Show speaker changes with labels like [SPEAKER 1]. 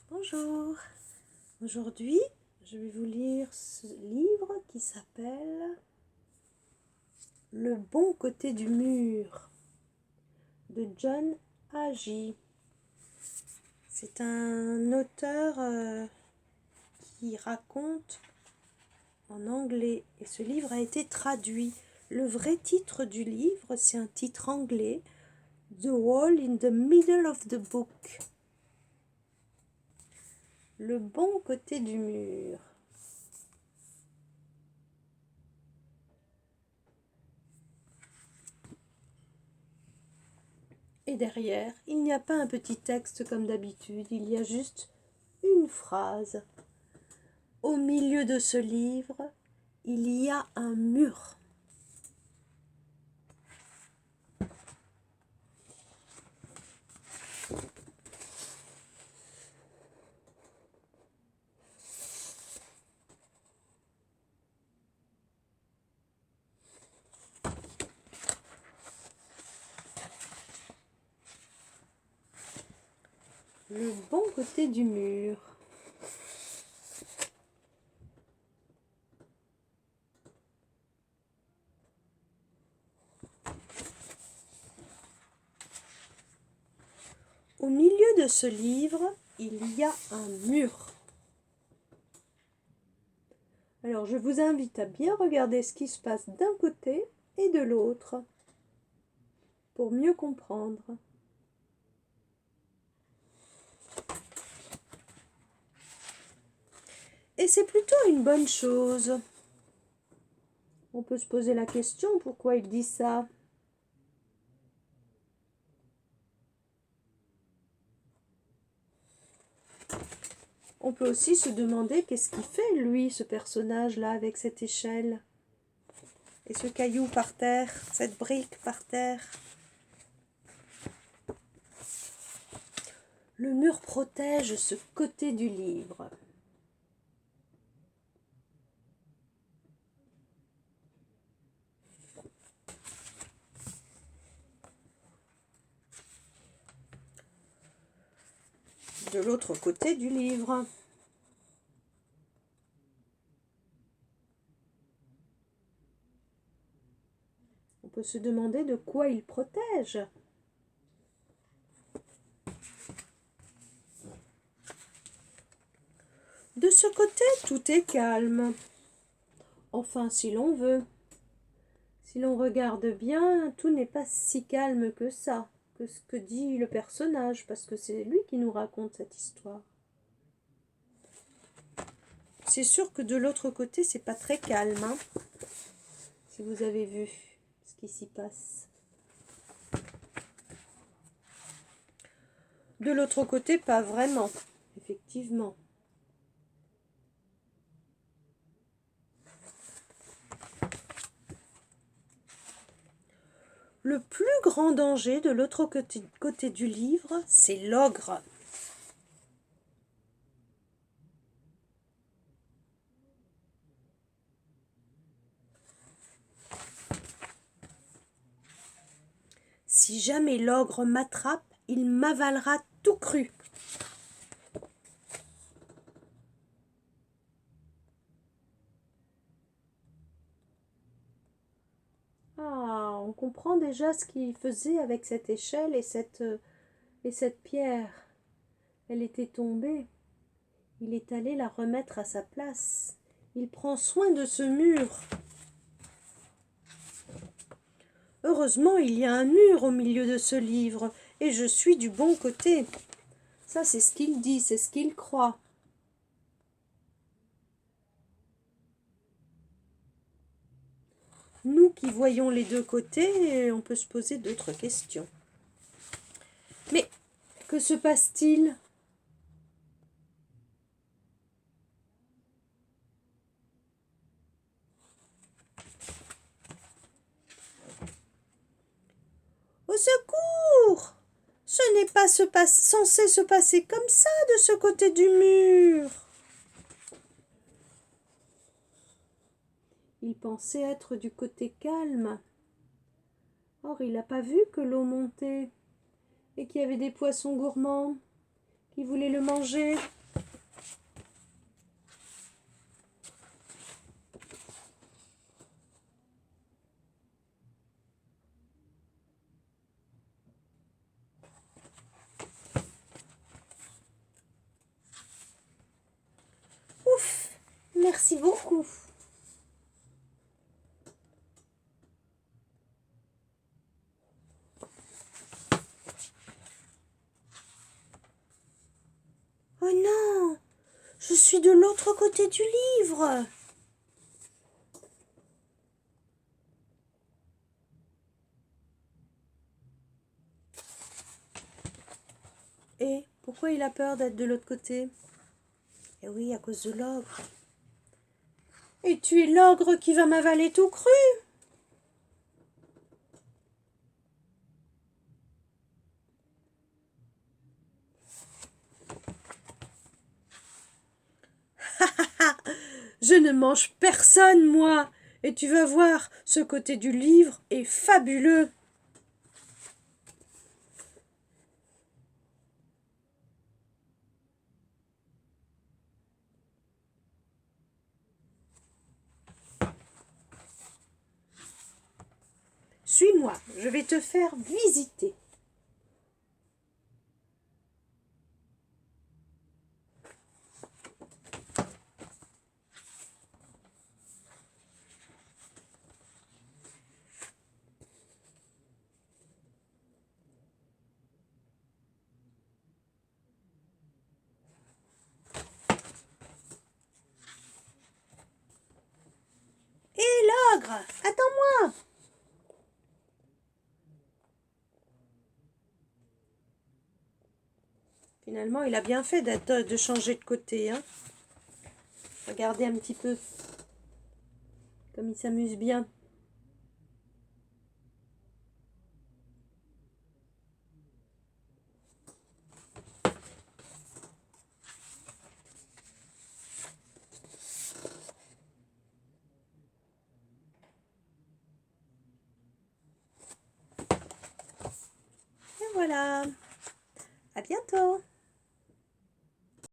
[SPEAKER 1] Bonjour, aujourd'hui je vais vous lire ce livre qui s'appelle Le bon côté du mur de John Hagee. C'est un auteur qui raconte en anglais et ce livre a été traduit. Le vrai titre du livre, c'est un titre anglais, The Wall in the Middle of the Book. Le bon côté du mur. Et derrière, il n'y a pas un petit texte comme d'habitude, il y a juste une phrase. Au milieu de ce livre, il y a un mur. Le bon côté du mur. Au milieu de ce livre, il y a un mur. Alors je vous invite à bien regarder ce qui se passe d'un côté et de l'autre pour mieux comprendre. Et c'est plutôt une bonne chose. On peut se poser la question, pourquoi il dit ça ? On peut aussi se demander qu'est-ce qu'il fait, lui, ce personnage-là, avec cette échelle. Et ce caillou par terre, cette brique par terre. Le mur protège ce côté du livre. De l'autre côté du livre. On peut se demander de quoi il protège. De ce côté, tout est calme. Enfin, si l'on veut. Si l'on regarde bien, tout n'est pas si calme que ça, que ce que dit le personnage, parce que c'est lui qui nous raconte cette histoire. C'est sûr que de l'autre côté, c'est pas très calme, hein, si vous avez vu ce qui s'y passe. De l'autre côté, pas vraiment, effectivement. Le plus grand danger de l'autre côté du livre, c'est l'ogre. Si jamais l'ogre m'attrape, il m'avalera tout cru. Ah, on comprend déjà ce qu'il faisait avec cette échelle et cette pierre. Elle était tombée. Il est allé la remettre à sa place. Il prend soin de ce mur. Heureusement, il y a un mur au milieu de ce livre, et je suis du bon côté. Ça, c'est ce qu'il dit, c'est ce qu'il croit. Nous qui voyons les deux côtés, on peut se poser d'autres questions. Mais que se passe-t-il ? Au secours! Ce n'est pas censé se passer comme ça de ce côté du mur. Il pensait être du côté calme. Or, il n'a pas vu que l'eau montait et qu'il y avait des poissons gourmands qui voulaient le manger. Merci beaucoup. Oh non, je suis de l'autre côté du livre. Et pourquoi il a peur d'être de l'autre côté? Eh oui, à cause de l'ogre. Et tu es l'ogre qui va m'avaler tout cru. Je ne mange personne, moi. Et tu vas voir, ce côté du livre est fabuleux. Suis-moi, je vais te faire visiter. Hé, l'ogre, attends-moi. Finalement, il a bien fait de changer de côté. Hein. Regardez un petit peu comme il s'amuse bien. Et voilà. À bientôt.